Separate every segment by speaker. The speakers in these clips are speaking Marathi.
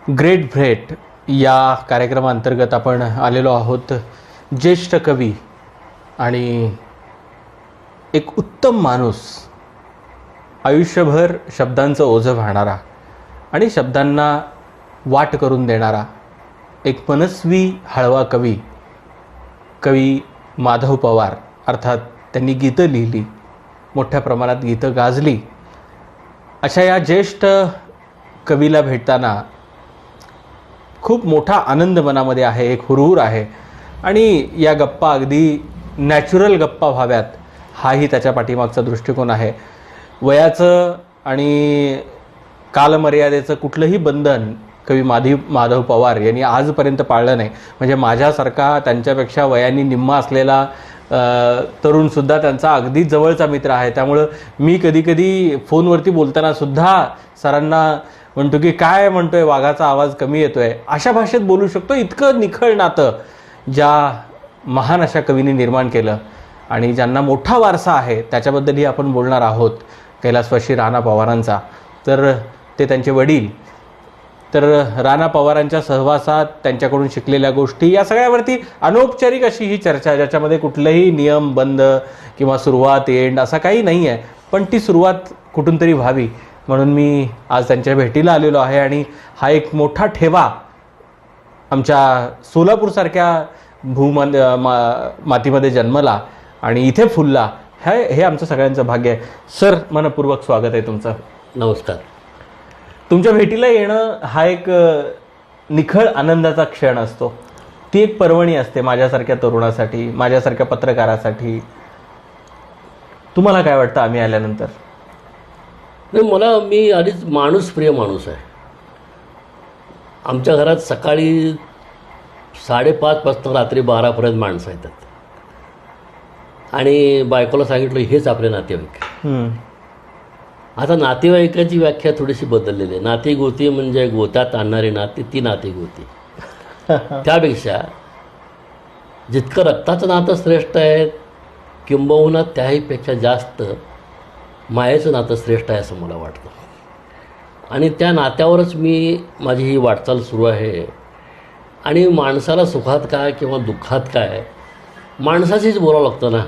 Speaker 1: ग्रेट भेट या कार्यक्रमाअंतर्गत आपण आलेलो आहोत. ज्येष्ठ कवी आणि एक उत्तम माणूस, आयुष्यभर शब्दांचं ओझं वाहणारा आणि शब्दांना वाट करून देणारा एक मनस्वी हळवा कवी माधव पवार. अर्थात त्यांनी गीतं लिहिली, मोठ्या प्रमाणात गीतं गाजली. अशा या ज्येष्ठ कवीला भेटताना खूप मोठा आनंद मनामध्ये आहे, एक हुरहुर आहे आणि या गप्पा अगदी नॅचरल गप्पा व्हाव्यात हाही त्याच्या पाठीमागचा दृष्टिकोन आहे. वयाचं आणि कालमर्यादेचं कुठलंही बंधन कवी माधव पवार यांनी आजपर्यंत पाळलं नाही. म्हणजे माझ्यासारखा त्यांच्यापेक्षा वयाने निम्मा असलेला तरुणसुद्धा त्यांचा अगदी जवळचा मित्र आहे. त्यामुळं मी कधीकधी फोनवरती बोलताना सुद्धा सरांना म्हणतो की काय म्हणतोय, वाघाचा आवाज कमी येतोय, अशा भाषेत बोलू शकतो. इतकं निखळ नातं ज्या महान अशा कवीने निर्माण केलं आणि ज्यांना मोठा वारसा आहे त्याच्याबद्दलही आपण बोलणार आहोत. कैलासवासी राणा पवारांचा, तर ते त्यांचे वडील, तर राणा पवारांच्या सहवासात त्यांच्याकडून शिकलेल्या गोष्टी, या सगळ्यावरती अनौपचारिक अशी ही चर्चा, ज्याच्यामध्ये कुठलंही नियम बंद किंवा सुरुवात एंड असा काही नाही आहे. पण ती सुरुवात कुठून तरी व्हावी म्हणून मी आज त्यांच्या भेटीला आलेलो आहे. आणि हा एक मोठा ठेवा आमच्या सोलापूरसारख्या मातीमध्ये जन्मला आणि इथे फुलला, हे आमचं सगळ्यांचं भाग्य आहे. सर, मनपूर्वक स्वागत आहे तुमचं.
Speaker 2: नमस्कार.
Speaker 1: तुमच्या भेटीला येणं हा एक निखळ आनंदाचा क्षण असतो. ती एक पर्वणी असते माझ्यासारख्या तरुणासाठी, माझ्यासारख्या पत्रकारासाठी. तुम्हाला काय वाटतं आम्ही आल्यानंतर?
Speaker 2: नाही, मी आधीच प्रिय माणूस आहे. आमच्या घरात सकाळी 5:30 पासून रात्री 12पर्यंत माणसं येतात आणि बायकोला सांगितलं हेच आपले नातेवाईक. आता नातेवाईकाची व्याख्या थोडीशी बदललेली आहे. नाती-गोती म्हणजे गोत्यात आणणारी नाती, ती नाती-गोती. त्यापेक्षा जितकं रक्ताचं नातं श्रेष्ठ आहे, किंबहुना त्याहीपेक्षा जास्त मायेचं नातं श्रेष्ठ आहे असं मला वाटतं. आणि त्या नात्यावरच माझी ही वाटचाल सुरू आहे. आणि माणसाला सुखात काय किंवा दुःखात काय माणसाशीच बोलावं लागतं ना.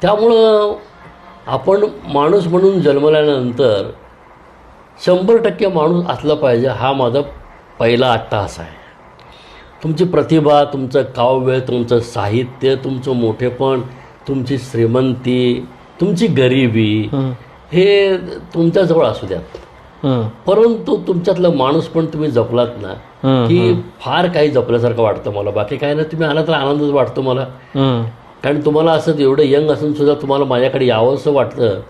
Speaker 2: त्यामुळं आपण माणूस म्हणून जन्मल्यानंतर 100% माणूस असला पाहिजे, हा माझा पहिला अट्टाहास आहे. तुमची प्रतिभा, तुमचं काव्य, तुमचं साहित्य, तुमचं मोठेपण, तुमची श्रीमंती, तुमची गरिबी, हे तुमच्याजवळ असू द्यात, परंतु तुमच्यातलं माणूस पण तुम्ही जपलात ना की फार काही जपल्यासारखं वाटतं मला. बाकी काय नाही, तुम्ही आला तर आनंदच वाटतो मला. कारण तुम्हाला असं एवढं यंग असून सुद्धा तुम्हाला माझ्याकडे यावं असं वाटतं,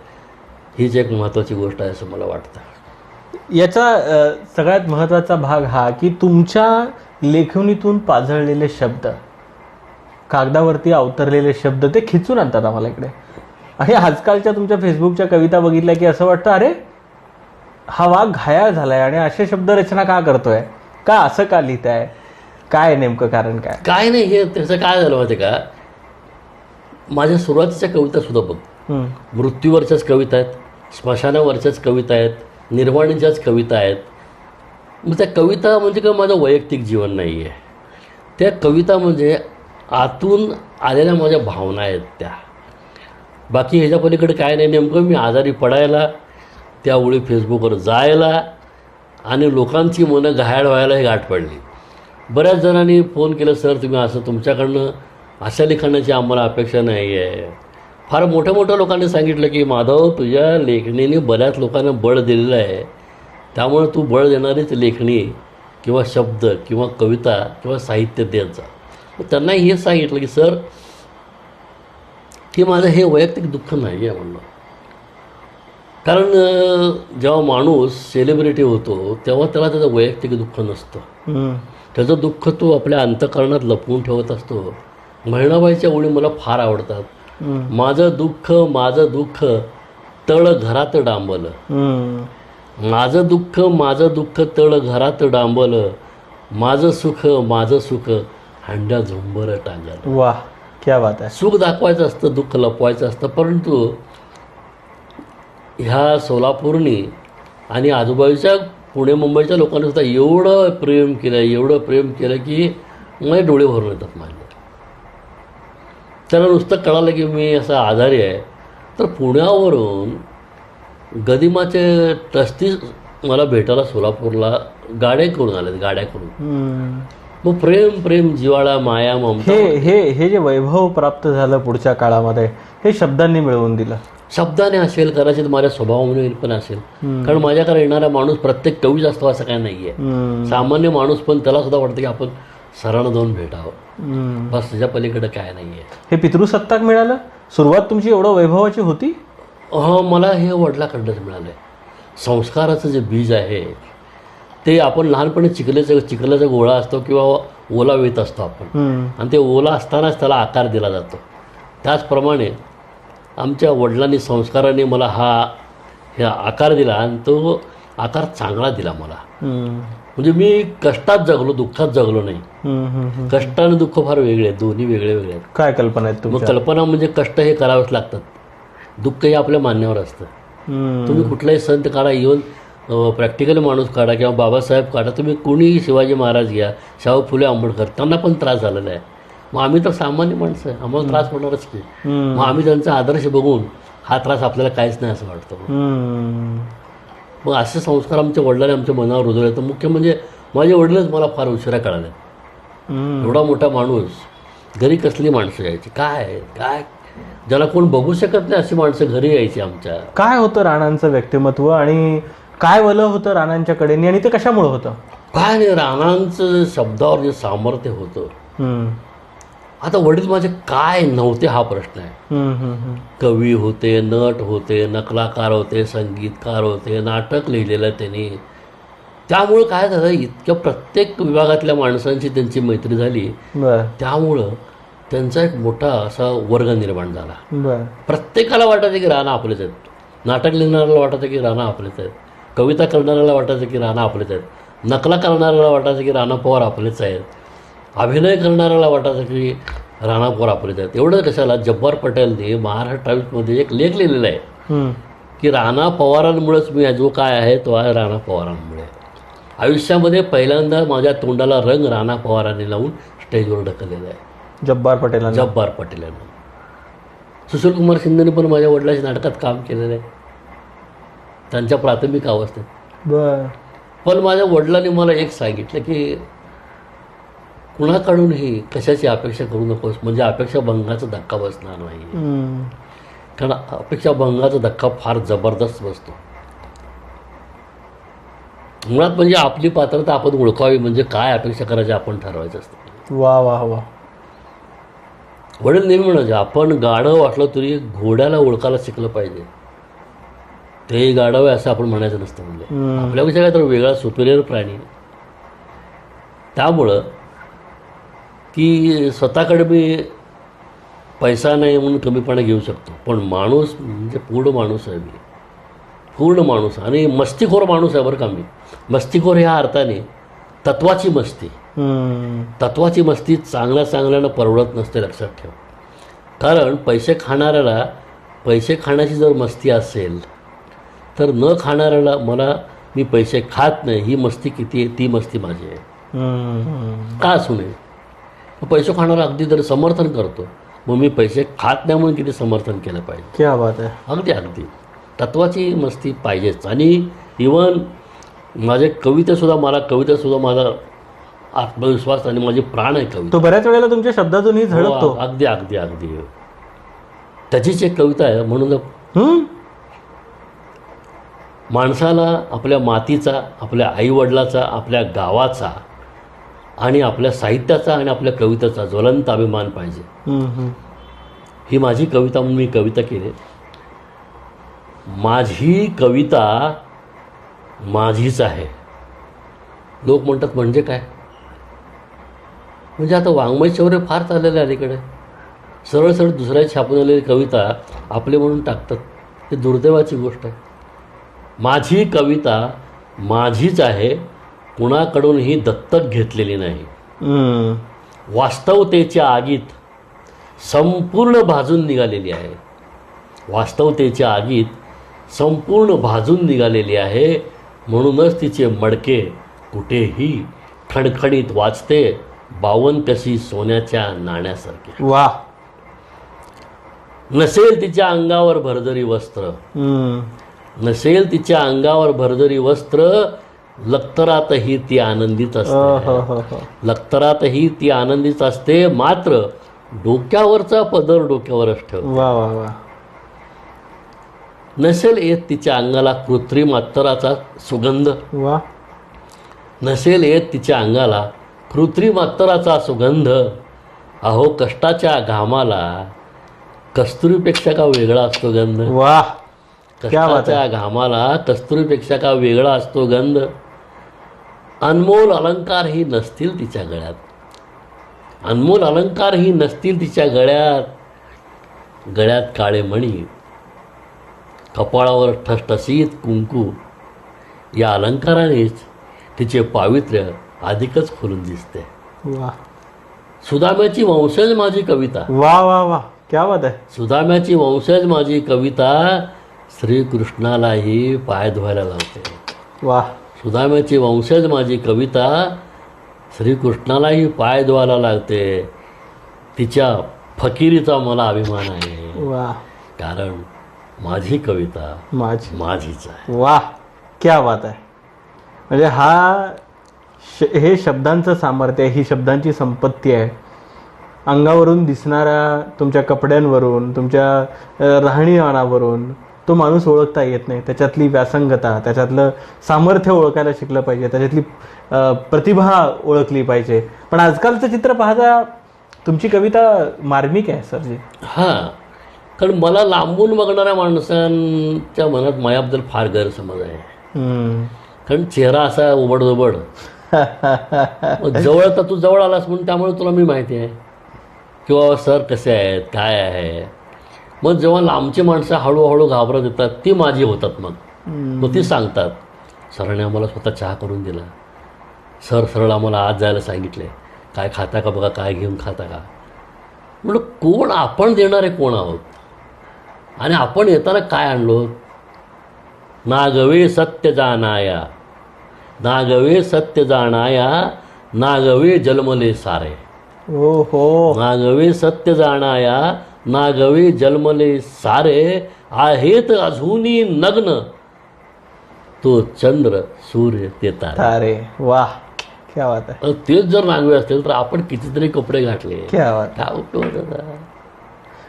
Speaker 2: हीच एक महत्त्वाची गोष्ट आहे असं मला वाटतं.
Speaker 1: याचा सगळ्यात महत्त्वाचा भाग हा की तुमच्या लेखणीतून पाझळलेले शब्द, कागदावरती अवतरलेले शब्द, ते खिचून आणतात आम्हाला इकडे. आणि आजकालच्या तुमच्या फेसबुकच्या कविता बघितल्या की असं वाटतं, अरे हा वाघ घायाळ झालाय आणि असे शब्दरचना का करतोय, का असं का लिहिताय, काय नेमकं कारण काय
Speaker 2: नाही. हे त्याचं काय झालं माहिती का, माझ्या सुरुवातीच्या कविता सुद्धा बघ, मृत्यूवरच्याच कविता आहेत, स्मशानावरच्याच कविता आहेत, निर्वाणीच्याच कविता आहेत. मग त्या कविता म्हणजे का माझं वैयक्तिक जीवन नाही आहे, त्या कविता म्हणजे आतून आलेल्या माझ्या भावना आहेत त्या. बाकी ह्याच्या पलीकडे काय नाही. नेमकं मी आजारी पडायला, त्यावेळी फेसबुकवर जायला आणि लोकांची मनं घायाळ व्हायला ही गाठ पडली. बऱ्याच जणांनी फोन केलं, सर तुम्ही असं, तुमच्याकडनं अशा लिखाणाची आम्हाला अपेक्षा नाही आहे. फार मोठ्या लोकांनी सांगितलं की माधव, तुझ्या लेखणीने बऱ्याच लोकांना बळ दिलेलं आहे, त्यामुळे तू बळ देणारीच लेखणी किंवा शब्द किंवा कविता किंवा साहित्य देत जा. त्यांनाही हेच सांगितलं की सर, की माझं हे वैयक्तिक दुःख नाही आहे म्हणलं. कारण जेव्हा माणूस सेलिब्रिटी होतो तेव्हा त्याला त्याचं वैयक्तिक दुःख नसतं, त्याचं दुःख तो आपल्या अंतःकरणात लपवून ठेवत असतो. बहिणाबाईच्या ओळी मला फार आवडतात. माझं दुःख तळ घरात डांबलं, माझं दुःख तळ घरात डांबलं, माझं सुख हांड्या झुंबर टांगलं.
Speaker 1: वाह, क्या बात आहे.
Speaker 2: सुख दाखवायचं असतं, दुःख लपवायचं असतं. परंतु ह्या सोलापूरनी आणि आजूबाजूच्या पुणे मुंबईच्या लोकांनी सुद्धा एवढं प्रेम केलं की माझे डोळे भरून येतात माझे. त्याला नुसतं कळालं की मी असा आजारी आहे, तर पुण्यावरून गदिमाचे ट्रस्टीज मला भेटायला सोलापूरला गाड्या करून आलेत. मग प्रेम जिव्हाळा माया ममता.
Speaker 1: हे जे वैभव प्राप्त झालं पुढच्या काळामध्ये हे शब्दांनी मिळवून दिलं.
Speaker 2: शब्दाने असेल, कदाचित माझ्या स्वभावामुळे पण असेल. कारण माझ्याकडे येणारा माणूस प्रत्येक कवीच असतो असं काय नाहीये. सामान्य माणूस पण त्याला सुद्धा वाटतं की आपण सरांना जाऊन भेटावं, बस त्याच्या पलीकडे काय नाहीये.
Speaker 1: हे पितृसत्ताक मिळालं. सुरुवात तुमची एवढं वैभवाची होती.
Speaker 2: मला हे वडिलांकडनंच मिळालंय. संस्काराचं जे बीज आहे ते आपण लहानपणी चिखलाचा गोळा असतो किंवा ओला वेत असतो आपण, आणि ते ओला असतानाच त्याला आकार दिला जातो. त्याचप्रमाणे आमच्या वडिलांनी संस्काराने मला हे आकार दिला, आणि तो आकार चांगला दिला मला. म्हणजे मी कष्टात जगलो, दुःखात जगलो नाही. कष्ट आणि दुःख फार वेगळे आहेत, दोन्ही वेगळे आहेत.
Speaker 1: काय कल्पना आहेत
Speaker 2: मग कल्पना म्हणजे कष्ट हे करावेच लागतात, दुःख हे आपल्या मान्यावर असतं. तुम्ही कुठलाही संत काढा, इव्हन प्रॅक्टिकल माणूस काढा किंवा बाबासाहेब काढा, तुम्ही कोणीही शिवाजी महाराज घ्या, शाहू फुले आंबेडकर, त्यांना पण त्रास झालेला आहे. मग आम्ही तर सामान्य माणसं आहे, आम्हाला त्रास होणारच की. मग आम्ही त्यांचा आदर्श बघून हा त्रास आपल्याला काहीच नाही असं वाटतं. मग असे संस्कार आमच्या वडिलांनी आमच्या मनावर रुजवले. तर मुख्य म्हणजे माझे वडीलच मला फार उशिरा कळाले. एवढा मोठा माणूस घरी कसली माणसं यायची, काय ज्याला कोण बघू शकत नाही अशी माणसं घरी यायची आमच्या.
Speaker 1: काय होतं राणांचं व्यक्तिमत्व आणि काय वलं होतं राणांच्या कडेनी, आणि ते कशामुळे होतं?
Speaker 2: काय नाही, राणांचं शब्दावर जे सामर्थ्य होतं. आता वडील माझे काय नव्हते हा प्रश्न आहे. कवी होते, नट होते, नकलाकार होते, संगीतकार होते, नाटक लिहिलेलं त्यांनी. त्यामुळं काय झालं, इतक्या प्रत्येक विभागातल्या माणसांची त्यांची मैत्री झाली. त्यामुळं त्यांचा एक मोठा असा वर्ग निर्माण झाला. प्रत्येकाला वाटायचं की राणा आपलेच आहेत. नाटक लिहिणाऱ्याला वाटायचं की राणा आपलेच आहेत, कविता करणाऱ्याला वाटायचं की राणा आपलेच आहेत, नकला करणाऱ्याला वाटायचं की राणा पवार आपलेच आहेत, अभिनय करणाऱ्याला वाटायचं की राणा पवार आपलेच आहेत. एवढं कशाला, जब्बार पटेलने महाराष्ट्र टाइम्समध्ये एक लेख लिहिलेला आहे की राणा पवारांमुळेच मी जो काय आहे तो आहे राणा पवारांमुळे. आयुष्यामध्ये पहिल्यांदा माझ्या तोंडाला रंग राणा पवारांनी लावून स्टेजवर ढकललेला आहे.
Speaker 1: जब्बार पटेलांना. सुशीलकुमार शिंदेने पण माझ्या वडिलांच्या नाटकात काम केलेलं आहे त्यांच्या प्राथमिक अवस्थेत. पण माझ्या वडिलांनी मला एक सांगितलं की कुणाकडूनही कशाची अपेक्षा करू नकोस, म्हणजे अपेक्षा भंगाचा धक्का बसणार नाही. कारण अपेक्षा भंगाचा धक्का फार जबरदस्त बसतो. मुळात म्हणजे आपली पात्रता आपण ओळखावी, म्हणजे काय अपेक्षा करायची आपण ठरवायचं असतं. वा वा वा.
Speaker 2: वडील नेहमी म्हणायचे, आपण गाढव वाटलं तरी घोड्याला ओळखायला शिकलं पाहिजे. ते गाढव आहे असं आपण म्हणायचं नसतं. म्हणजे आपल्यापेक्षा काय तर वेगळा सुपिरियर प्राणी. त्यामुळं की स्वतःकडे मी पैसा नाही म्हणून कमीपणा घेऊ शकतो, पण माणूस म्हणजे पूर्ण माणूस आहे मी, पूर्ण माणूस. आणि मस्तीखोर माणूस आहे बरं का मी. मस्तीखोर ह्या अर्थाने तत्वाची मस्ती. तत्वाची मस्ती चांगल्यानं परवडत नसते, लक्षात ठेव. कारण पैसे खाण्याची जर मस्ती असेल तर न खाणाऱ्याला मी पैसे खात नाही ही मस्ती किती आहे, ती मस्ती माझी आहे. का असू नये. पैसे खाणारा अगदी जर समर्थन करतो, मग मी पैसे खात नाही म्हणून किती समर्थन केलं पाहिजे.
Speaker 1: क्या बात आहे.
Speaker 2: अगदी तत्वाची मस्ती पाहिजेच. आणि इवन माझे कवितेसुद्धा माझा आत्मविश्वास आणि माझी प्राण आहे कविता.
Speaker 1: तो बऱ्याच वेळेला तुमच्या शब्दातूनही झळकतो.
Speaker 2: अगदी त्याचीच एक कविता आहे. म्हणून माणसाला आपल्या मातीचा, आपल्या आईवडिलाचा, आपल्या गावाचा आणि आपल्या साहित्याचा आणि आपल्या कवितेचा ज्वलंत अभिमान पाहिजे. ही माझी कविता म्हणून मी कविता केली. माझी कविता माझीच आहे. लोक म्हणतात म्हणजे काय, म्हणजे आता वाङ्मय शौर्य फार चाललेलं आहे अलीकडे. सरळ दुसऱ्या छापून आलेली कविता आपले म्हणून टाकतात. ही दुर्दैवाची गोष्ट आहे. माझी कविता माझीच आहे, कुणाकडूनही दत्तक घेतलेली नाही. वास्तवतेच्या आगीत संपूर्ण भाजून निघालेली आहे. वास्तवतेच्या आगीत संपूर्ण भाजून निघालेली आहे. म्हणूनच तिचे मडके कुठेही खणखणीत वाजते, बावन कशी सोन्याच्या नाण्यासारखे.
Speaker 1: वा.
Speaker 2: नसेल तिच्या अंगावर भरदरी वस्त्र, नसेल तिच्या अंगावर भरदरी वस्त्र, लक्तरातही ती आनंदीत असते. लक्तरातही ती आनंदीत असते, मात्र डोक्यावरचा पदर डोक्यावरच ठेव.
Speaker 1: वा वा वा.
Speaker 2: नसेल येत तिच्या अंगाला कृत्रिम अत्तराचा सुगंध,
Speaker 1: वा.
Speaker 2: नसेल येत तिच्या अंगाला कृत्रिम अत्तराचा सुगंध, अहो कष्टाच्या घामाला कस्तुरीपेक्षा का वेगळा असतो गंध.
Speaker 1: वा.
Speaker 2: कष्टाच्या घामाला कस्तुरीपेक्षा का वेगळा असतो गंध. अनमोल अलंकारही नसतील तिच्या गळ्यात, अनमोल अलंकारही नसतील तिच्या गळ्यात. गळ्यात काळे मणी, कपाळावर ठसठसीत कुंकू, या अलंकारानेच तिचे पावित्र्य अधिकच खुलून दिसते.
Speaker 1: वा.
Speaker 2: सुदाम्याची वंशज माझी कविता.
Speaker 1: वा वा वा. क्या बात आहे.
Speaker 2: सुदाम्याची वंशज माझी कविता श्रीकृष्णालाही पाय धुवायला लावते.
Speaker 1: वा.
Speaker 2: सुदाम्याची वंशज माझी कविता श्रीकृष्णालाही पाय धुवायला लागते. तिच्या फकिरीचा मला अभिमान आहे,
Speaker 1: वा.
Speaker 2: कारण माझी कविता माझीच आहे.
Speaker 1: वा. क्या बात आहे. म्हणजे हे शब्दांचं सामर्थ्य, ही शब्दांची संपत्ती आहे. अंगावरून दिसणाऱ्या तुमच्या कपड्यांवरून, तुमच्या राहणीमानावरून तो माणूस ओळखता येत नाही. त्याच्यातली व्यासंगता, त्याच्यातलं सामर्थ्य ओळखायला शिकलं पाहिजे, त्याच्यातली प्रतिभा ओळखली पाहिजे. पण आजकालचं चित्र पाहता तुमची कविता मार्मिक आहे सरजी.
Speaker 2: हां, कारण मला लांबून बघणाऱ्या माणसांच्या मनात माझ्याबद्दल फार गैरसमज आहे. कारण चेहरा असा उबडधोबड, जवळ तर तू जवळ आलास म्हणून त्यामुळे तुला मी माहिती आहे किंवा सर कसे आहेत, काय आहे. मग जेव्हा लांबची माणसं हळूहळू घाबरत येतात, ती माझी होतात. मग ती सांगतात, सरांनी आम्हाला स्वतः चहा करून दिला, सर सरळ आम्हाला आज जायला सांगितले, काय खाता का बघा, काय घेऊन खाता का. म्हणलं कोण आपण देणारे कोण आहोत, आणि आपण येताना काय आणलो. नागवे सत्य जाणाया, नागवे सत्य जाणाया, नागवे जन्मले सारे.
Speaker 1: हो.
Speaker 2: नागवे सत्य जाणाया, नागवे जन्मले सारे, आहेत अजूनी नग्न तो चंद्र सूर्य ते तारे.
Speaker 1: वा. क्या बात आहे.
Speaker 2: तेच जर नागवे असतील तर आपण कितीतरी कपडे घातले,
Speaker 1: क्या बात.
Speaker 2: काय उपयोग होता.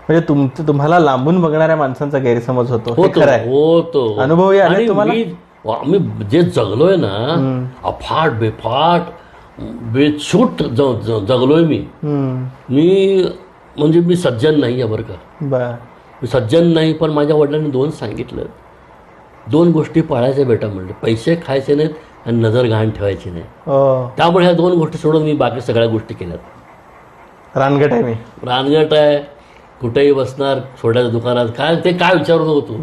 Speaker 1: म्हणजे तुम्हाला लांबून बघणाऱ्या माणसांचा गैरसमज होतो.
Speaker 2: अनुभव आले तुम्हाला. आम्ही जे जगलोय ना, अफाट बेफाट बेछूट जगलोय मी. म्हणजे मी सज्जन नाही आहे बरं का. मी सज्जन नाही, पण माझ्या वडिलांनी 2 सांगितलं, 2 गोष्टी पाळायच्या बेटा म्हणले, पैसे खायचे नाहीत आणि नजर घाण ठेवायची नाही. त्यामुळे ह्या 2 गोष्टी सोडून मी बाकी सगळ्या गोष्टी केल्यात.
Speaker 1: रानगट आहे मी,
Speaker 2: रानगट आहे, कुठेही बसणार, छोट्या दुकानात, काय ते काय विचारत होतो.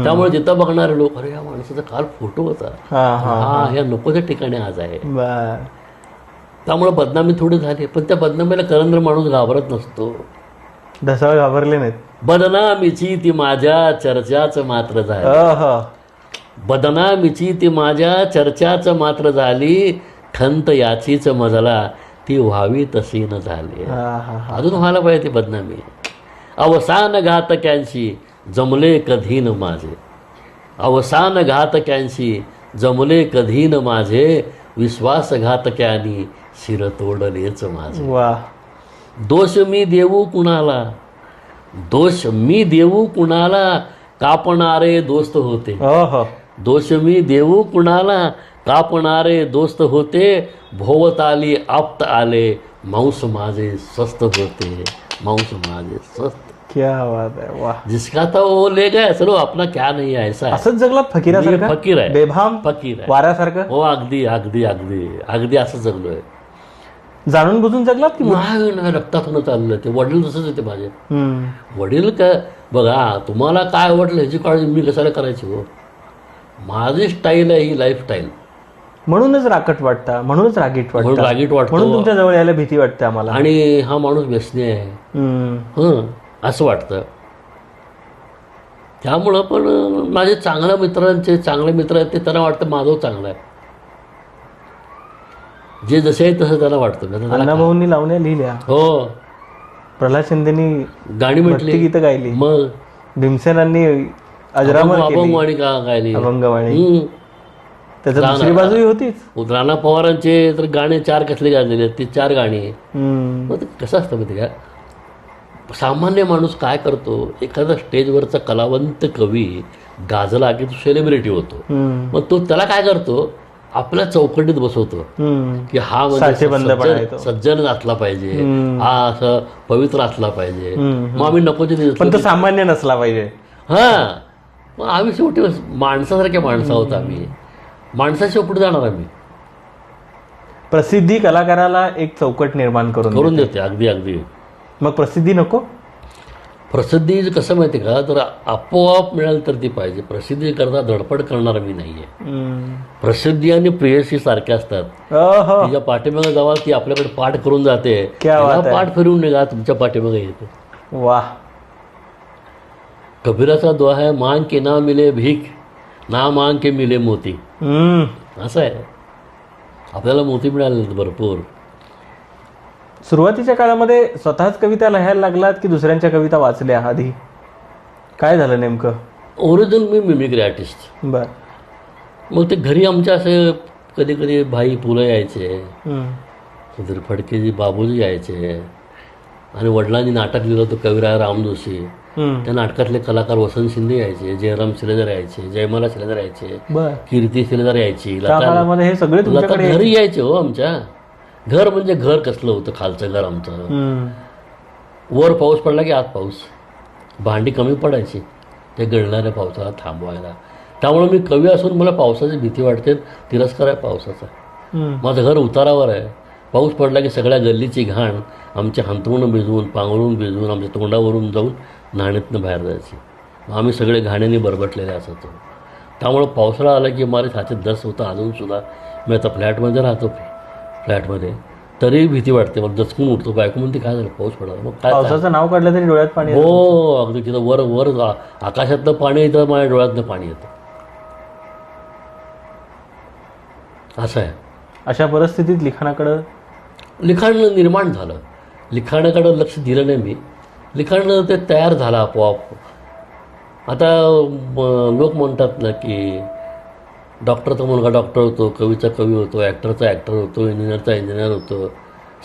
Speaker 2: त्यामुळे जिथं बघणारे लोक, अरे या माणसाचा काल फोटो होता, हा ह्या नको त्या ठिकाणी आज आहे. त्यामुळे बदनामी थोडी झाली, पण त्या बदनामीला करंदर माणूस घाबरत नसतो.
Speaker 1: ढसाळ घाबरले नाहीत.
Speaker 2: बदनामीची ती माझ्या चर्चाच मात्र झाली, बदनामीची ती माझ्या चर्चाच मात्र झाली, खंत याचीच मजला ती व्हावी तशी न झाली. अजून व्हायला पाहिजे ती बदनामी. अवसान घातक्यांशी जमले कधी न माझे, अवसान घातक्यांशी जमले कधी न माझे, विश्वासघातक्यांनी शिर तोडलेच माझे. दोष मी देऊ कुणाला, दोष मी देऊ कुणाला, कापणारे दोस्त होते. दोष मी देऊ कुणाला, कापणारे दोस्त होते, भोवताली आप्त आले, मांस माझे स्वस्त होते, मांस माझे स्वस्त.
Speaker 1: क्या बात है. वाह.
Speaker 2: जिसका था वो ले गया, चलो अपना क्या नहीं है. ऐसा
Speaker 1: असंच जगला फकीरासारखं.
Speaker 2: फकीर आहे,
Speaker 1: बेभाम
Speaker 2: फकीर आहे,
Speaker 1: वाऱ्यासारखं.
Speaker 2: हो, अगदी अगदी अगदी अगदी असं जगलोय.
Speaker 1: जाणून बुजून जगलात की
Speaker 2: नाही, रक्तातून चाललं. ते वडील तसंच येते माझे. वडील काय बघा, तुम्हाला काय आवडलं ह्याची काळजी मी कशाला करायची. हो, माझी स्टाईल आहे ही, लाईफ स्टाईल.
Speaker 1: म्हणूनच रागीट वाटतं, म्हणून रागीट वाटतं, म्हणून तुमच्या जवळ यायला भीती वाटते आम्हाला.
Speaker 2: आणि हा माणूस व्यसनी आहे असं वाटतं. त्यामुळं पण माझे चांगल्या मित्रांचे चांगले मित्र आहेत ते त्यांना वाटतं माधव चांगला आहे, जे जसे आहे तसं त्यांना वाटतं. त्याला
Speaker 1: अण्णाभाऊंनी लावण्या लिहिल्या,
Speaker 2: हो,
Speaker 1: प्रल्हाद शिंदेनी
Speaker 2: गाणी म्हटली,
Speaker 1: गीतं गायली,
Speaker 2: मग
Speaker 1: भीमसेनांनी अजरामर केली,
Speaker 2: अभंगवाणी गायली,
Speaker 1: अभंगवाणी. त्याची दुसरी बाजूही होतीच.
Speaker 2: राणा पवारांचे तर गाणे 4 कसले गाजलेले आहेत, ते 4 गाणी.
Speaker 1: हम्म.
Speaker 2: मग ते कसं असतं माहिती का, सामान्य माणूस काय करतो, एखादा स्टेजवरचा कलावंत कवी गाजला की तो सेलिब्रिटी होतो.
Speaker 1: हम्म.
Speaker 2: मग तो त्याला काय करतो, आपल्या चौकटीत बसवतो
Speaker 1: हम्म.
Speaker 2: की हा
Speaker 1: साचेबंदपणा येतो.
Speaker 2: सज्जन असला पाहिजे, हा असं पवित्र असला पाहिजे.
Speaker 1: हम्म.
Speaker 2: मग आम्ही नको ते
Speaker 1: पण तो सामान्य नसला पाहिजे.
Speaker 2: हां, मग आम्ही शेवटी माणसासारख्या माणसं आहोत. आम्ही माणसाच्या पुढे जाणार, आम्ही
Speaker 1: प्रसिद्धी कलाकाराला एक चौकट निर्माण करून
Speaker 2: देते. अगदी अगदी.
Speaker 1: मग प्रसिद्धी नको.
Speaker 2: प्रसिद्धी कसं माहिती का, तर आपोआप मिळाल तर ती पाहिजे. प्रसिद्धी करता धडपड करणार मी नाहीये. प्रसिद्धी आणि प्रेयसी सारख्या असतात. तिच्या पाठीमागे जावा, ती आपल्याकडे पाठ करून जाते, पाठ फिरून निघा, तुमच्या पाठीमागे येते.
Speaker 1: वाह.
Speaker 2: कबीराचा दुआ आहे, मांग के ना मिले भीक, ना मांग के मिले मोती. असं आहे, आपल्याला मोती मिळाले भरपूर.
Speaker 1: सुरुवातीच्या काळामध्ये स्वतःच कविता लिहायला लागलात की दुसऱ्यांच्या कविता वाचल्या आधी? काय झालं नेमकं?
Speaker 2: ओरिजिनल मी मिमिक्री आर्टिस्ट.
Speaker 1: बर.
Speaker 2: मग ते घरी आमच्या असे कधी कधी भाई पुलं यायचे, कधी फडकेजी बाबूजी यायचे, आणि वडिलांनी नाटक लिहिलं होतं कविराय राम जोशी. त्या नाटकातले कलाकार वसंत शिंदे यायचे, जयराम शिलेदार यायचे, जयमाला शिलेदार यायचे, कीर्ती शिलेदार यायची,
Speaker 1: हे सगळे
Speaker 2: घरी यायचे. हो, आमच्या घर म्हणजे घर कसलं होतं, खालचं घर आमचं. वर पाऊस पडला की आत पाऊस, भांडी कमी पडायची ते गळणाऱ्या पावसाला थांबवायला. त्यामुळे मी कवी असून मला पावसाची भीती वाटते, तिरस्कार आहे पावसाचा. माझं घर उतारावर आहे. पाऊस पडला की सगळ्या गल्लीची घाण आमच्या हांतरून भिजवून, पांघरून भिजवून, आमच्या तोंडावरून जाऊन नाण्यातनं बाहेर जायची. आम्ही सगळे घाण्याने बरबटलेले असायचो. त्यामुळं पावसाळा आला की माझ्या छातीत दस होता अजूनसुद्धा. मी आता फ्लॅटमध्ये राहतो, फ्लॅटमध्ये, तरी भीती वाटते. मग दचकून उठतो. बायको म्हणते काय झालं, पाऊस पडला. मग काय,
Speaker 1: पावसाचं नाव काढलं तरी डोळ्यात पाणी.
Speaker 2: हो, अगदी तिथं वर वर आकाशातलं पाणी येतं, माझ्या डोळ्यातनं पाणी येतं. असं आहे.
Speaker 1: अशा परिस्थितीत
Speaker 2: लिखाण निर्माण झालं. लिखाणाकडं लक्ष दिलं नाही मी. लिखाण ते तयार झालं आपोआप. आता लोक म्हणतात ना की डॉक्टरचा मुलगा डॉक्टर होतो, कवीचा कवी होतो, ॲक्टरचा ॲक्टर होतो, इंजिनियरचा इंजिनियर होतो,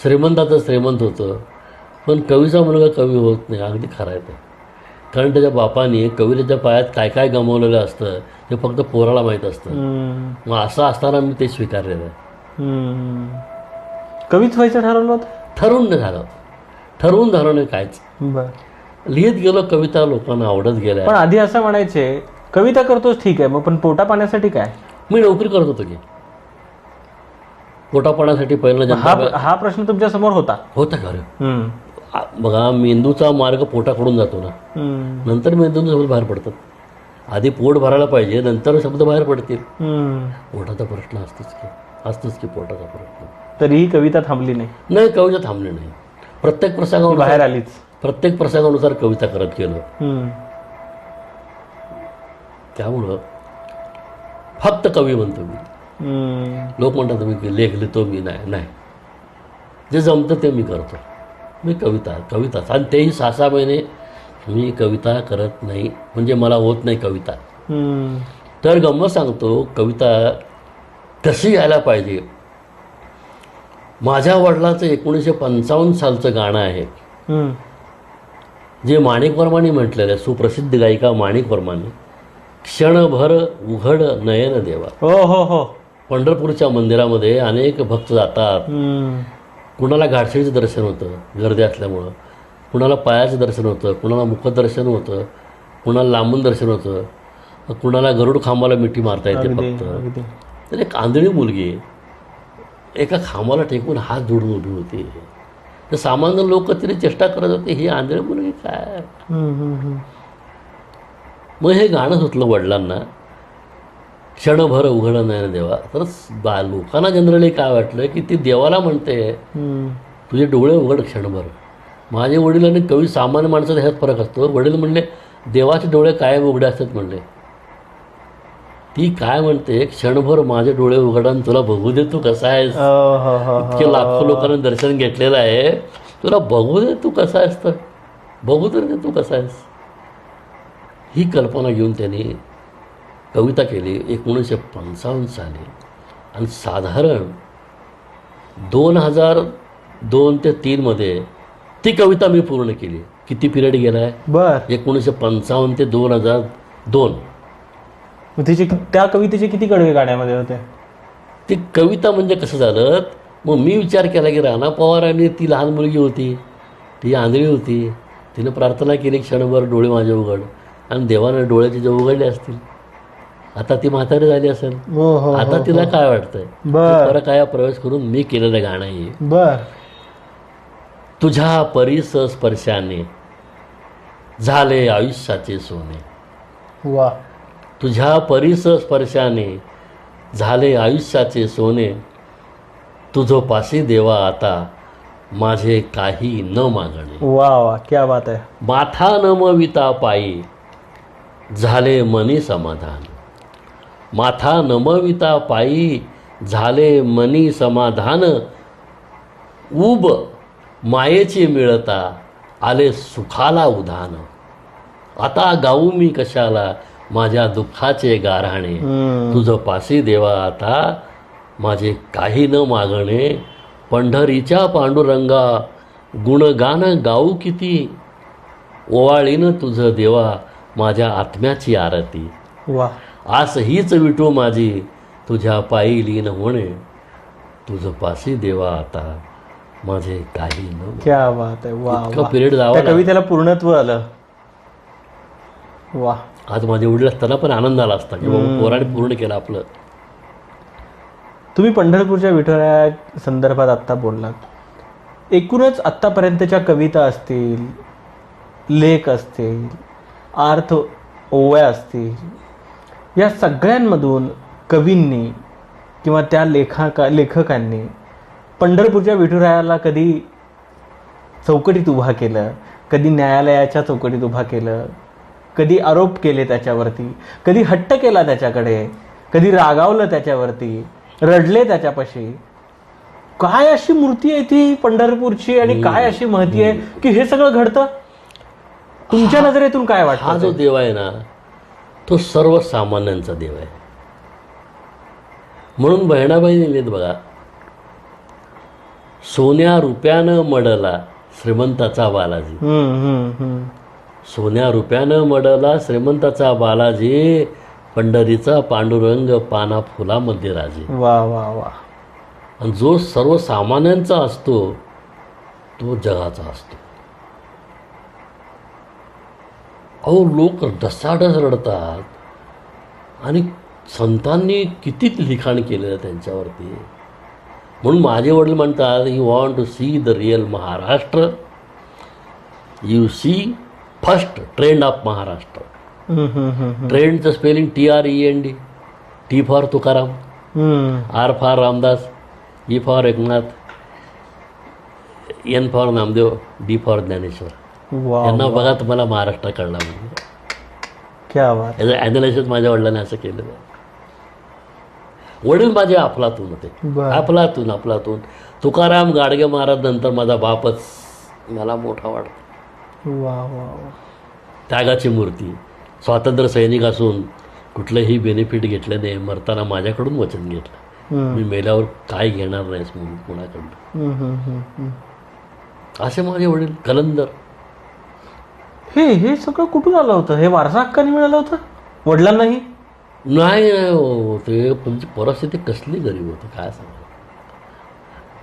Speaker 2: श्रीमंताचा श्रीमंत होतं, पण कवीचा मुलगा कवी होत नाही. अगदी खरं आहे ते. कारण त्याच्या बापाने कवितेच्या पायात काय काय गमावलेलं असतं ते फक्त पोराला माहीत असतं. मग असं असताना मी ते स्वीकारलेलं आहे.
Speaker 1: कवीच व्हायचं ठरवलं होतं?
Speaker 2: ठरवून नाही झालं. ठरवून झालं नाही कायच. लिहित गेलो कविता, लोकांना आवडत गेल्या.
Speaker 1: पण आधी असं म्हणायचे कविता करतोच ठीक आहे, मग पण पोटा पाण्यासाठी काय?
Speaker 2: मी नोकरी करत होतो की पोटा पाण्यासाठी पहिला.
Speaker 1: हा प्रश्न तुमच्या समोर होता
Speaker 2: खरं. बघा, मेंदूचा मार्ग पोटाकडून जातो ना, नंतर मेंदूचे शब्द बाहेर पडतात. आधी पोट भरायला पाहिजे, नंतर शब्द बाहेर पडतील. पोटाचा प्रश्न असतोच की पोटाचा प्रश्न.
Speaker 1: तरीही कविता थांबली नाही?
Speaker 2: कविता थांबली नाही. प्रत्येक प्रसंगावर
Speaker 1: बाहेर आलीच.
Speaker 2: प्रत्येक प्रसंगानुसार कविता करत गेलो. त्यामुळं फक्त कवी म्हणतो मी. लोक म्हणतात मी लेख लिहितो, मी नाही. जे जमतं ते मी करतो. मी कविता आणि तेही 6-6 महिने मी कविता करत नाही, म्हणजे मला होत नाही कविता. तर गंमत सांगतो, कविता कशी यायला पाहिजे. माझ्या वडिलाचं 1955 सालचं गाणं आहे, जे माणिक वर्माने म्हटलेलं आहे, सुप्रसिद्ध गायिका माणिक वर्माने. क्षणभर उघड नयन देवा.
Speaker 1: हो.
Speaker 2: पंढरपूरच्या मंदिरामध्ये अनेक भक्त जातात. कुणाला घाटशीळचं दर्शन होतं गर्दी असल्यामुळं, कुणाला पायाचं दर्शन होतं, कुणाला मुखदर्शन होतं, कुणाला लांबून दर्शन होतं, कुणाला गरुड खांबाला मिठी मारता येते फक्त. तर एक आंधळी मुलगी एका खांबाला टेकून हात जोडून उभी होती. तर सामान्य लोक तिने चेष्टा करत होते, ही आंधळी मुलगी काय. मग हे गाणं सुचलं वडिलांना, क्षणभर उघड नाही देवा. तर लोकांना जनरली काय वाटलं की ती देवाला म्हणते, तुझे डोळे उघड क्षणभर. माझे वडील आणि कवी सामान्य माणसाचा ह्यात फरक असतो. वडील म्हणले देवाचे डोळे कायम उघडे असतात म्हणले. ती काय म्हणते, क्षणभर माझे डोळे उघडून तुला बघू दे तू कसा आहेस. इतके लाखो लोकांना दर्शन घेतलेलं आहे, तुला बघू दे तू कसा आहेस, तर बघू दे तू कसा आहेस. ही कल्पना घेऊन त्यांनी कविता केली 1955 साली. आणि साधारण 2002 ते 3 मध्ये ती कविता मी पूर्ण केली. किती पिरियड गेला आहे?
Speaker 1: बर.
Speaker 2: 1955 ते 2002.
Speaker 1: तिचे त्या कवितेचे किती कडवे गाण्यामध्ये होते?
Speaker 2: ती कविता म्हणजे कसं झालं, मग मी विचार केला की राणा पवारांनी, ती लहान मुलगी होती, ती आंधळी होती, तिनं प्रार्थना केली क्षणभर डोळे माझे उघड, आणि देवानं डोळ्याचे जे उघडले असतील. आता ती म्हातारी झाली असेल, आता तिला काय वाटतंय? परत काय प्रवेश करून मी केलेलं गाणं आहे.
Speaker 1: बर.
Speaker 2: तुझ्या परीस स्पर्शाने झाले आयुष्याचे सोने.
Speaker 1: वा.
Speaker 2: तुझ्या परीस स्पर्शाने झाले आयुष्याचे सोने. तुझो पाशी देवा आता माझे काही न मागणे.
Speaker 1: वा वा, क्या बात आहे.
Speaker 2: माथा नमविता पायी झाले मनी समाधान. माथा नमविता पायी झाले मनी समाधान. उब मायेचे मिळता आले सुखाला उधान. आता गाऊ मी कशाला माझ्या दुःखाचे गाऱ्हाणे. तुझं पासी देवा आता माझे काही न मागणे. पंढरीच्या पांडुरंगा गुणगान गाऊ किती. ओवाळीनं तुझं देवा माझ्या आत्म्याची आरती.
Speaker 1: वा.
Speaker 2: आस हीच विटू माझी तुझ्या पायी लीन होणे. तुझं पासी देवा आता माझे काही न.
Speaker 1: क्या बात आहे. वा.
Speaker 2: इतका पिरियड जावा.
Speaker 1: त्या कवितेला पूर्णत्व आलं. वा.
Speaker 2: आज माझे वडील असताना पण आनंद आला असता की बाबा पोराने पूर्ण केलं आपलं.
Speaker 1: तुम्ही पंढरपूरच्या विठुराया संदर्भात आत्ता बोललात. एकूणच आत्तापर्यंतच्या कविता असतील, लेख असतील, अर्थ ओव्या असतील, या सगळ्यांमधून कवींनी किंवा त्या लेखकांनी पंढरपूरच्या विठुरायाला कधी चौकटीत उभा केलं, कधी न्यायालयाच्या चौकटीत उभा केलं, कधी आरोप केले त्याच्यावरती, कधी हट्ट केला त्याच्याकडे, कधी रागावलं त्याच्यावरती, रडले त्याच्यापाशी. काय अशी मूर्ती आहे ती पंढरपूरची, आणि काय अशी महती आहे की हे सगळं घडतं? तुमच्या नजरेतून काय वाटतं?
Speaker 2: हा जो देव आहे ना, तो सर्वसामान्यांचा देव आहे. म्हणून बहिणाबाई लिहिलेत बघा, सोन्या रुपयानं मडला श्रीमंताचा बालाजी. सोन्या रुपयानं मडला श्रीमंताचा बालाजी. पंढरीचा पांडुरंग पाना फुलामध्ये राजे.
Speaker 1: वा वा वा.
Speaker 2: आणि जो सर्वसामान्यांचा असतो तो जगाचा असतो. अहो, लोक ढसाढस रडतात, आणि संतांनी किती लिखाण केलेलं त्यांच्यावरती. म्हणून माझे वडील म्हणतात, you want to see the real Maharashtra, you see first trend of Maharashtra. ट्रेंडचं spelling TREND. T for Tukaram, R for Ramdas, E for Eknath, N for Namdev, D for Dnyaneshwar. यांना बघा तुम्हाला महाराष्ट्र कळला म्हणजे.
Speaker 1: क्या बात.
Speaker 2: याचं ॲनालिसिस माझ्या वडिलांनी असं केलं. वडील माझे अफलातून होते. अफलातून. तुकाराम गाडगे महाराज नंतर माझा बापच मला मोठा वाटतो.
Speaker 1: वा वा.
Speaker 2: त्यागाची मूर्ती. स्वातंत्र्य सैनिक असून कुठलंही बेनिफिट घेतलं नाही. मरताना माझ्याकडून वचन घेतलं, मी मेल्यावर काय घेणार नाहीस म्हणून कुणाकडून. असे माझे वडील कलंदर.
Speaker 1: हे सगळं कुठून आलं होतं? हे वारसा हक्काने मिळालं होतं वडिलांनाही?
Speaker 2: नाही हो, ते तुमची परिस्थिती कसली गरीब होती काय सांगा.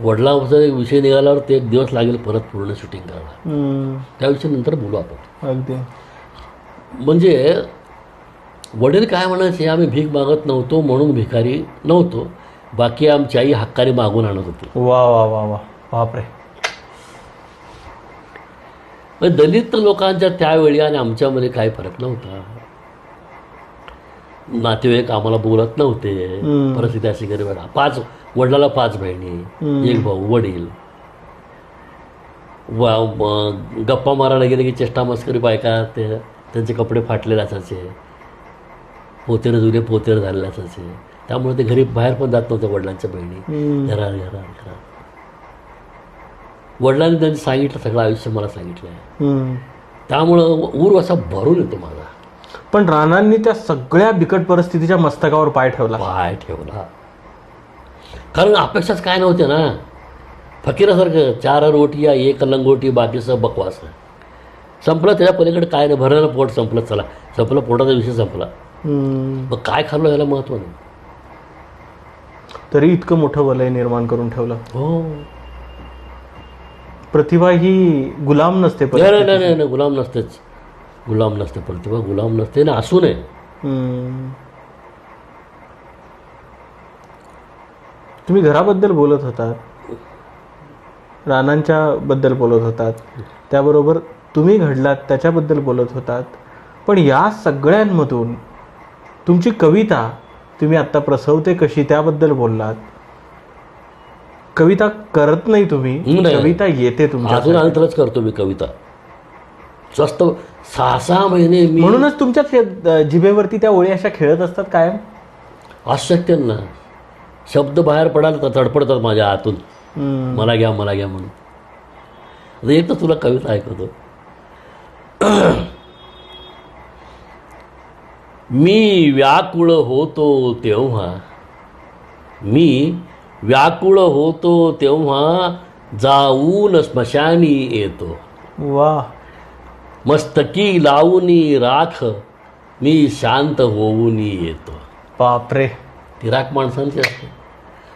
Speaker 2: वडिलांचा एक विषय निघाल्यावर ते एक दिवस लागेल परत पूर्ण शूटिंग करायला. त्याविषयी नंतर बोलू आपण.
Speaker 1: अगदी.
Speaker 2: म्हणजे वडील काय म्हणायचे, आम्ही भीक मागत नव्हतो म्हणून भिकारी नव्हतो, बाकी आमची आई हक्काने मागून आणत होती.
Speaker 1: वा वा वा वा. बापरे.
Speaker 2: दलित लोकांच्या त्यावेळी आणि आमच्यामध्ये काही फरक नव्हता. नातेवाईक आम्हाला बोलत नव्हते. परिस्थिती अशी गरीब. वडिलाला 5 बहिणी, 1 भाऊ, वडील. गप्पा मारायला गेले की चेष्टा मस्करी बायका ते त्यांचे कपडे फाटलेले असायचे, पोतेर जुने पोतेर झालेले असायचे, त्यामुळे ते घरी बाहेर पण जात नव्हते वडिलांच्या बहिणी. घरात वडिलांनी त्यांनी सांगितलं, सगळं आयुष्य मला सांगितलं आहे, त्यामुळं ऊर असा भरून येतो माझा.
Speaker 1: पण राणांनी त्या सगळ्या बिकट परिस्थितीच्या मस्तकावर पाय ठेवला.
Speaker 2: कारण अपेक्षाच काय नव्हत्या ना. फकीरासारखं 4 रोटिया 1 लंगोटी बाकीचं बकवास संपलं. त्याच्या पलीकडे काय नाही, भरलेलं पोट संपलं. चला संपलं, पोटाचा विषय संपला. मग काय खाल्लं याला महत्व नाही.
Speaker 1: तरी इतकं मोठं वलय निर्माण करून ठेवलं.
Speaker 2: हो,
Speaker 1: प्रतिभा ही गुलाम नसते.
Speaker 2: नाही, गुलाम नसतेच. गुलाम नसते प्रतिभा, गुलाम नसते ना, असू नये.
Speaker 1: तुम्ही घराबद्दल बोलत होतात, राणांच्या बद्दल बोलत होतात, त्याबरोबर तुम्ही घडलात त्याच्याबद्दल बोलत होतात. पण या सगळ्यांमधून तुमची कविता, तुम्ही आत्ता प्रसवते कशी त्याबद्दल बोललात. कविता करत नाही तुम्ही, कविता येते तुमच्या.
Speaker 2: अजून अंतरच करतो मी कविता. स्वस्त 6 महिने मी.
Speaker 1: म्हणूनच तुमच्या जिभेवरती त्या ओळी अशा खेळत असतात कायम.
Speaker 2: आश्चर्य ना, शब्द बाहेर पडायला तर तडपडतात माझ्या आतून, मला घ्या मला घ्या म्हणून. आता एक तर तुला कविता ऐकवतो. मी व्याकुळ होतो तेव्हा, मी व्याकुळ होतो तेव्हा जाऊन स्मशानी येतो.
Speaker 1: वा.
Speaker 2: मस्तकी लावूनी राख मी शांत होऊन येतो.
Speaker 1: बापरे.
Speaker 2: ती राख माणसांची असते.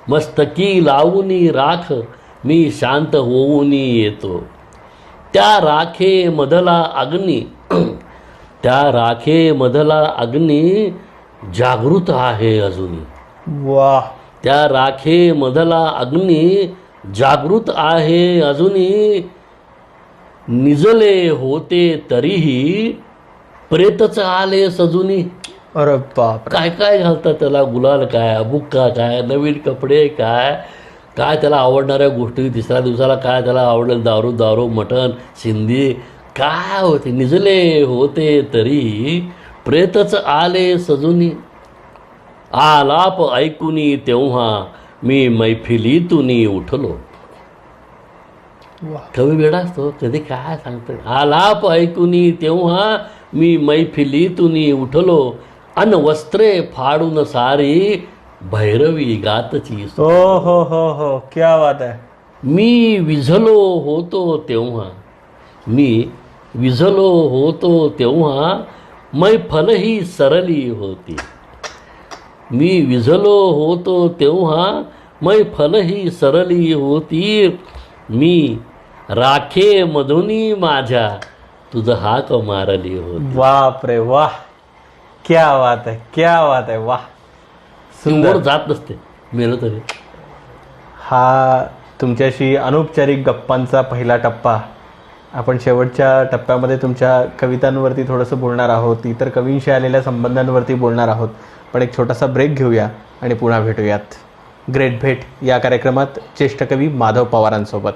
Speaker 2: मस्तकी लावूनी राख मी शांत होऊन येतो. त्या राखे मधला अग्नी, त्या राखे मधला अग्नी जागृत आहे अजूनही.
Speaker 1: वा.
Speaker 2: त्या राखे मधला अग्नी जागृत आहे अजूनही. निजले होते तरीही प्रेतच आले सजूनी.
Speaker 1: अरे बाप.
Speaker 2: काय काय घालतात त्याला, गुलाल काय, बुक्का काय, नवीन कपडे काय, काय त्याला आवडणाऱ्या गोष्टी. 3ऱ्या दिवसाला काय त्याला आवडलं, दारू मटण सिंधी काय होते. निजले होते तरी प्रेतच आले सजूनी. आलाप ऐकुनी तेव्हा मी मैफिलीतूनी उठलो. कवी वेडा असतो, कधी काय सांगतो. आलाप ऐकुनी तेव्हा मी मैफिलीतूनी उठलो. अन वस्त्रे फाडून सारी भैरवी गातची.
Speaker 1: हो हो हो हो, क्या बात आहे.
Speaker 2: मी विझलो होतो तेव्हा, मी विझलो होतो तेव्हा मैफलही सरली होती. मी विझलो होतो तेव्हा मैफलही सरली होती. मी राखे मधुनी माझ्या तुझं हाक मारली होती.
Speaker 1: बाप रे वाह, क्या बात आहे, क्या बात आहे. वाह,
Speaker 2: सुंदर. जात नसते मेलो तरी.
Speaker 1: हा तुमच्याशी अनौपचारिक गप्पांचा पहिला टप्पा. आपण शेवटच्या टप्प्यामध्ये तुमच्या कवितांवरती थोडंसं बोलणार आहोत, इतर कवींशी आलेल्या संबंधांवरती बोलणार आहोत. पण एक छोटासा ब्रेक घेऊया आणि पुन्हा भेटूयात. ग्रेट भेट या कार्यक्रमात ज्येष्ठ कवी माधव पवारांसोबत.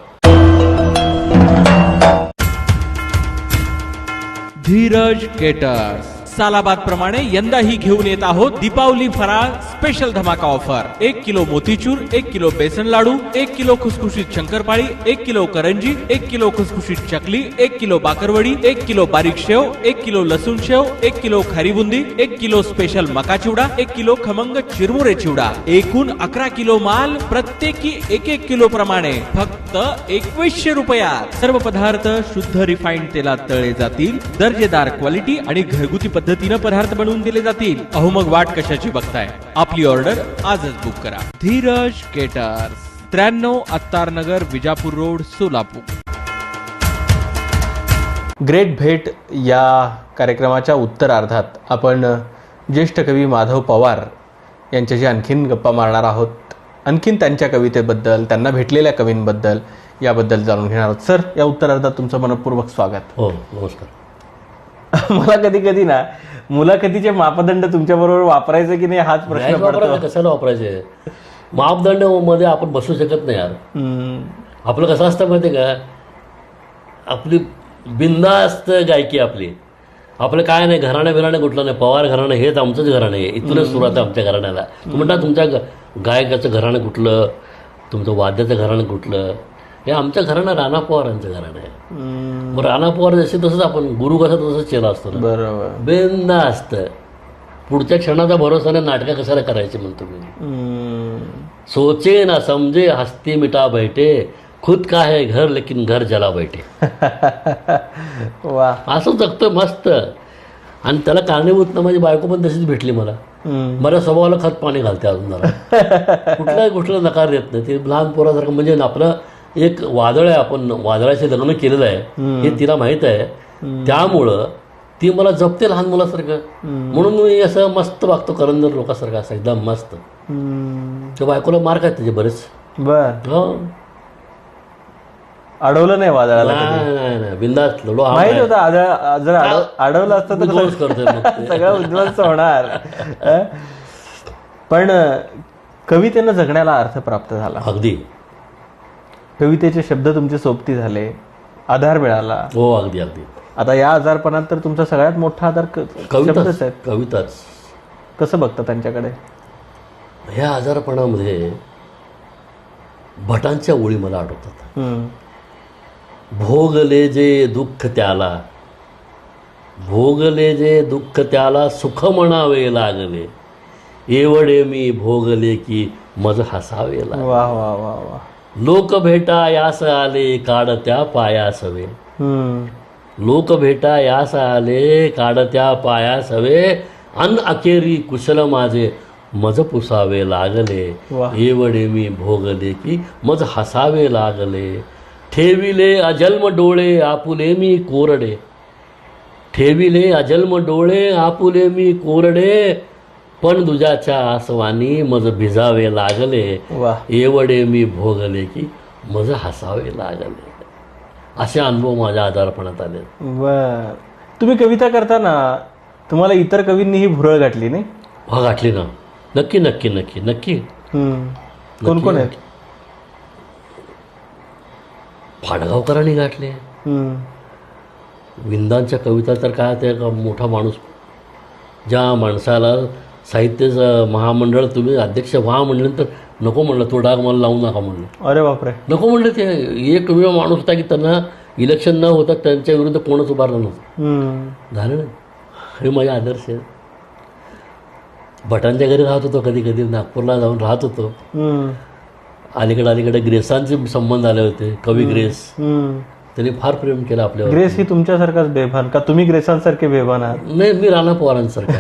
Speaker 3: धीरज केटर्स सालाबाद प्रमाणे यंदाही घेऊन येत आहोत दीपावली फराळ स्पेशल धमाका ऑफर. 1 किलो मोतीचूर, 1 किलो बेसन लाडू, 1 किलो खुसखुशीत शंकरपाळी, 1 किलो करंजी, 1 किलो खुसखुशीत चकली, 1 किलो बाकरवडी, 1 किलो बारीक शेव, 1 किलो लसूण शेव, 1 किलो खारी बुंदी, 1 किलो स्पेशल मका चिवडा, 1 किलो खमंग चिरमुरे चिवडा. एकूण 11 किलो माल, प्रत्येकी 1-1 किलो प्रमाणे फक्त 2100 रुपयात. सर्व पदार्थ शुद्ध रिफाइंड तेलात तळले जातील. दर्जेदार क्वालिटी आणि घरगुती पद्धतीने पदार्थ बनवून दिले जातील. अहो मग वाट कशाची बघताय, आपली ऑर्डर आजच बुक करा. Dheeraj caterers, 93 Attarnagar, Vijapur road, Solapur.
Speaker 1: Great भेट या कार्यक्रमाच्या उत्तरार्धात आपण ज्येष्ठ कवी माधव पवार यांच्याशी आणखीन गप्पा मारणार आहोत. आणखीन त्यांच्या कवितेबद्दल, त्यांना भेटलेल्या कवींबद्दल याबद्दल जाणून घेणार आहोत. सर, या उत्तरार्धात तुमचं मनपूर्वक स्वागत.
Speaker 2: हो, नमस्कार.
Speaker 1: मला कधी कधी ना मुलाखतीचे मापदंड तुमच्याबरोबर वापरायचे की नाही हाच प्रश्न पडतो.
Speaker 2: कशाला वापरायचे मापदंड मध्ये आपण बसू शकत नाही यार. आपलं कसं असतं माहिती का, आपली बिंदास्त गायकी आपली, आपलं काय नाही, घराणं बिराणं कुठलं नाही, पवार घराणं हेच आमचंच घराणं आहे. इथूनच सुरुवात आहे आमच्या घराण्याला. तू म्हणता तुमच्या गायकाचं घराणं कुठलं, तुमचं वाद्याचं घराणं कुठलं, हे आमच्या घराणं राणा पवारांचं घराणं आहे. मग राणा पवार जसे तसंच आपण गुरु कसं तसंच चेला असतो ना,
Speaker 1: बरोबर.
Speaker 2: बेंदा असतं. पुढच्या क्षणाचा भरोसा नाही, नाटकं कशाला करायची म्हणतो मी. सोचे ना समजे हस्ती मिटा बैठे, खुद का है घर लेकिन घर जला बैठे.
Speaker 1: वा.
Speaker 2: असं जगतोय मस्त. आणि त्याला कारणीभूत ना माझी बायको पण तशीच भेटली मला. माझ्या स्वभावाला खत पाणी घालते अजून जरा. कुठल्याही गोष्टीला नकार देत नाही. ते लहान पोरासारखं, म्हणजे आपलं एक वादळ आहे, आपण वादळाचे लग्न केलेलं आहे हे तिला माहीत आहे. त्यामुळं ती मला जपते लहान मुलासारखं. म्हणून मी असं मस्त वागतो करंदर लोकांसारखं, असं एकदम मस्त. त्या बायकोला मार्क आहेत त्याचे बरेच.
Speaker 1: बर.
Speaker 2: हो.
Speaker 1: अडवलं नाही वादळाला?
Speaker 2: नाही बिंदास लढो.
Speaker 1: माहित होतं जर अडवलं असतं तर
Speaker 2: उद्ध्वस्त करतोय मग ते.
Speaker 1: सगळं उद्ध्वस्त होणार. पण कवितेनं जगण्याला अर्थ प्राप्त झाला.
Speaker 2: अगदी.
Speaker 1: कवितेचे शब्द तुमचे सोबती झाले, आधार मिळाला.
Speaker 2: हो अगदी अगदी.
Speaker 1: आता या आजारपणात तर तुमचा सगळ्यात मोठा आधार शब्दच आहेत.
Speaker 2: कविताच.
Speaker 1: कसं बघता त्यांच्याकडे?
Speaker 2: ह्या आजारपणामध्ये भटांच्या ओळी मला आठवतात. भोगले जे दुःख त्याला, भोगले जे दुःख त्याला, सुख म्हणावे लागले, एवढे मी भोगले की मज हसावे लागले.
Speaker 1: वा वा वा वा.
Speaker 2: लोक भेटा यास आले, काढत्या पायास हवे. लोक भेटा यास आले, काढत्या पायास हवे, अन अखेरी कुशल माझे मज पुसावे लागले, एवढे मी भोगले की मज हसावे लागले. ठेविले अजन्म डोळे आपुले मी कोरडे, ठेविले अजन्म डोळे आपुले मी कोरडे, पण दुजाच्या आसवानी मज भिजावे लागले, एवढे मी भोगले की मज हसावे लागले. असे अनुभव माझ्या आजारपणात आले.
Speaker 1: बर. तुम्ही कविता करताना तुम्हाला इतर कवींनी ही भुरळ गाठली नाही?
Speaker 2: हा गाठली ना. नक्की नक्की नक्की नक्की.
Speaker 1: कोण कोण आहेत?
Speaker 2: फाडगावकरांनी गाठले. विंदांच्या कविता तर काय, ते मोठा माणूस, ज्या माणसाला साहित्य महामंडळ तुम्ही अध्यक्ष व्हा म्हणलं तर नको म्हणलं, तो डाग मला लावू नका म्हणलं.
Speaker 1: अरे बापरे.
Speaker 2: नको म्हणलं. ते एक माणूस होता की त्यांना इलेक्शन न होता त्यांच्या विरुद्ध कोणच उभारलं नव्हतं. झालं ना. हे माझे आदर्श आहेत. भटांच्या घरी राहत होतो, कधी कधी नागपूरला जाऊन राहत होतो. अलीकडे ग्रेसांचे संबंध आले होते. कवी ग्रेस, त्यांनी फार प्रेम केलं आपल्यावर.
Speaker 1: ग्रेस ही तुमच्यासारखाच बेभान का? तुम्ही ग्रेसांसारखे बेभान आहात?
Speaker 2: नाही, मी राणा पवारांसारखा.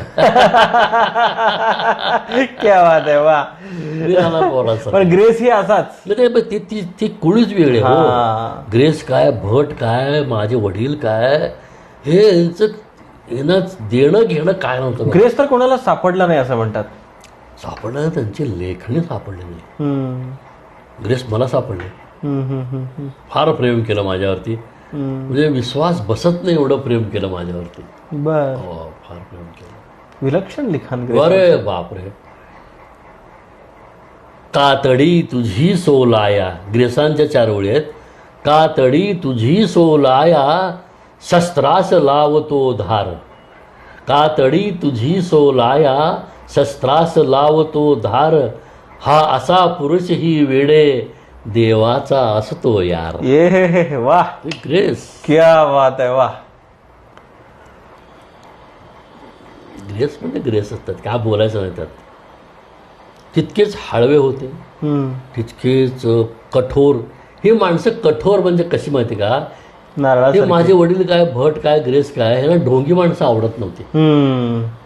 Speaker 1: क्या बात आहे. वा.
Speaker 2: मी राणा पवारांसारखा.
Speaker 1: पण ग्रेस ही असाच.
Speaker 2: ती कुळीच वेगळी हो. ग्रेस काय, भट काय, माझे वडील काय, हे यांचं देणं घेणं काय नव्हतं.
Speaker 1: ग्रेस तर कोणाला सापडला नाही असं म्हणतात.
Speaker 2: सापडलं, त्यांची लेखणी सापडली नाही. ग्रेस मला सापडले. फार प्रेम केलं माझ्यावरती. म्हणजे विश्वास बसत नाही एवढं प्रेम केलं माझ्यावरती.
Speaker 1: बर.
Speaker 2: फार प्रेम केलं.
Speaker 1: विलक्षण लिखाण.
Speaker 2: अरे बापरे. कातडी तुझी सोलाया, ग्रेसांच्या 4 ओळी आहेत. कातडी तुझी सोलाया, शस्त्रास लावतो धार. कातडी तुझी सोलाया, शस्त्रास लावतो धार. हा असा पुरुष ही वेडे, देवाचा असतो यार.
Speaker 1: ये वा.
Speaker 2: ग्रेस.
Speaker 1: क्या बात आहे. वा.
Speaker 2: ग्रेस म्हणजे ग्रेस असतात, काय बोलायचं नाही त्यात. तितकेच हळवे होते, तितकेच कठोर. ही माणसं कठोर म्हणजे कशी माहिती का? ते माझे वडील काय, भट काय, ग्रेस काय, ह्यांना ढोंगी माणसं आवडत नव्हती.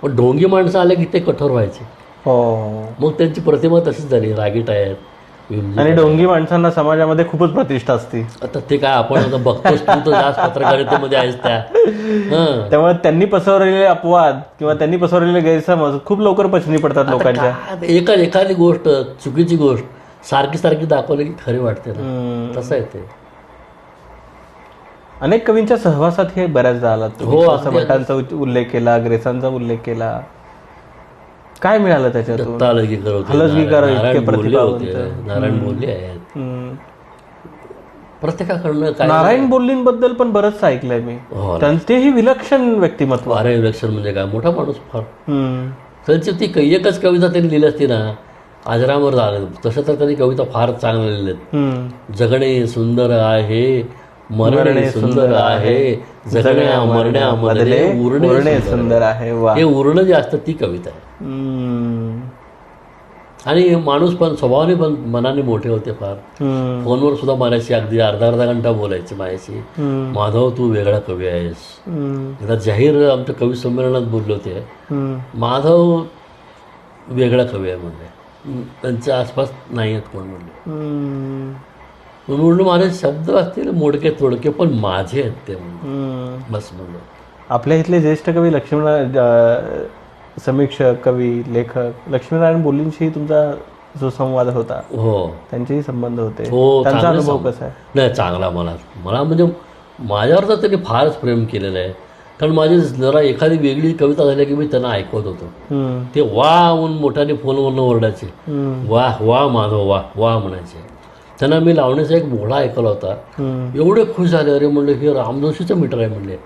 Speaker 2: पण ढोंगी माणसं आले की ते कठोर व्हायचे. मग त्यांची प्रतिमा तशीच झाली, रागीट आहेत.
Speaker 1: आणि ढोंगी माणसांना समाजामध्ये खूपच प्रतिष्ठा असते.
Speaker 2: आता ते काय आपण आता बघतोच, तू तर जास्त पत्रकारितेमध्ये आहेस त्या.
Speaker 1: त्यामुळे त्यांनी पसरवलेले अपवाद किंवा त्यांनी पसरवलेले गैरसमज खूप लवकर पचनी पडतात लोकांच्या.
Speaker 2: एखादी गोष्ट, चुकीची गोष्ट सारखी सारखी दाखवली की खरी वाटते ना, तसं आहे ते.
Speaker 1: अनेक कवींच्या सहवासात हे बऱ्याचदा आलात. भटांचा उल्लेख केला, ग्रेसांचा उल्लेख केला. काय मिळालं त्याच्यातून?
Speaker 2: नारायण बोलले आहेत. प्रत्येकाकडनं काय
Speaker 1: नारायण बोल्लींबद्दल पण बरंच ऐकलंय मी.
Speaker 2: हो.
Speaker 1: तेही विलक्षण व्यक्तिमत्व.
Speaker 2: वारे विलक्षण म्हणजे काय, मोठा माणूस फार.
Speaker 1: हम्म.
Speaker 2: त्यांची ती एकच कविता त्यांनी लिहिली असती ना, आजरामर झालं. तसं तर त्यांनी कविता फार चांगल्या लिहिल्यात.
Speaker 1: हम्म.
Speaker 2: जगणे सुंदर आहे, मरणे सुंदर आहे, जगण्या मरण्यामधले उरणे सुंदर
Speaker 1: आहे. वा.
Speaker 2: हे उरणं जे असतं ती कविता आहे.
Speaker 1: हम्म.
Speaker 2: आणि माणूस पण स्वभावाने पण मनाने मोठे होते फार.
Speaker 1: हम्म.
Speaker 2: फोनवर सुद्धा माझ्याशी अगदी अर्धा घंटा बोलायचे माझ्याशी.
Speaker 1: हम्म.
Speaker 2: माधव तू वेगळा कवी आहेस.
Speaker 1: हम्म.
Speaker 2: एकदा जाहीर आमच्या कवी संमेलनात बोलले होते,
Speaker 1: हम्म.
Speaker 2: माधव वेगळा कवी आहे म्हणले. त्यांच्या आसपास नाही आहेत कोण म्हणले.
Speaker 1: हम्म.
Speaker 2: म्हणून माझे शब्द असतील मोडके तोडके पण माझे आहेत ते म्हणले.
Speaker 1: हम्म.
Speaker 2: बस म्हणलं.
Speaker 1: आपल्या इथले ज्येष्ठ कवी लक्ष्मीनारायण, समीक्षक, कवी, लेखक लक्ष्मीनारायण बोल्लींशी तुमचा जो संवाद होता,
Speaker 2: हो
Speaker 1: त्यांचेही संबंध होते.
Speaker 2: हो,
Speaker 1: त्यांचा
Speaker 2: चांगले
Speaker 1: अनुभव
Speaker 2: संबंध.
Speaker 1: कसा आहे?
Speaker 2: नाही चांगला. मला म्हणजे माझ्यावर तर त्यांनी फारच प्रेम केलेलं आहे. कारण माझी जरा एखादी वेगळी कविता झाली की मी त्यांना ऐकवत होतो.
Speaker 1: हम्म.
Speaker 2: ते वा म्हणून मोठ्याने फोनवरनं ओरडायचे,
Speaker 1: हम्म.
Speaker 2: वा वा माधव वा वा म्हणायचे. त्यांना मी लावण्याचा एक बोळा ऐकला होता.
Speaker 1: हम्म.
Speaker 2: एवढे खुश झाले, अरे म्हणलं हे रामजोशीचं मीटर आहे म्हणले.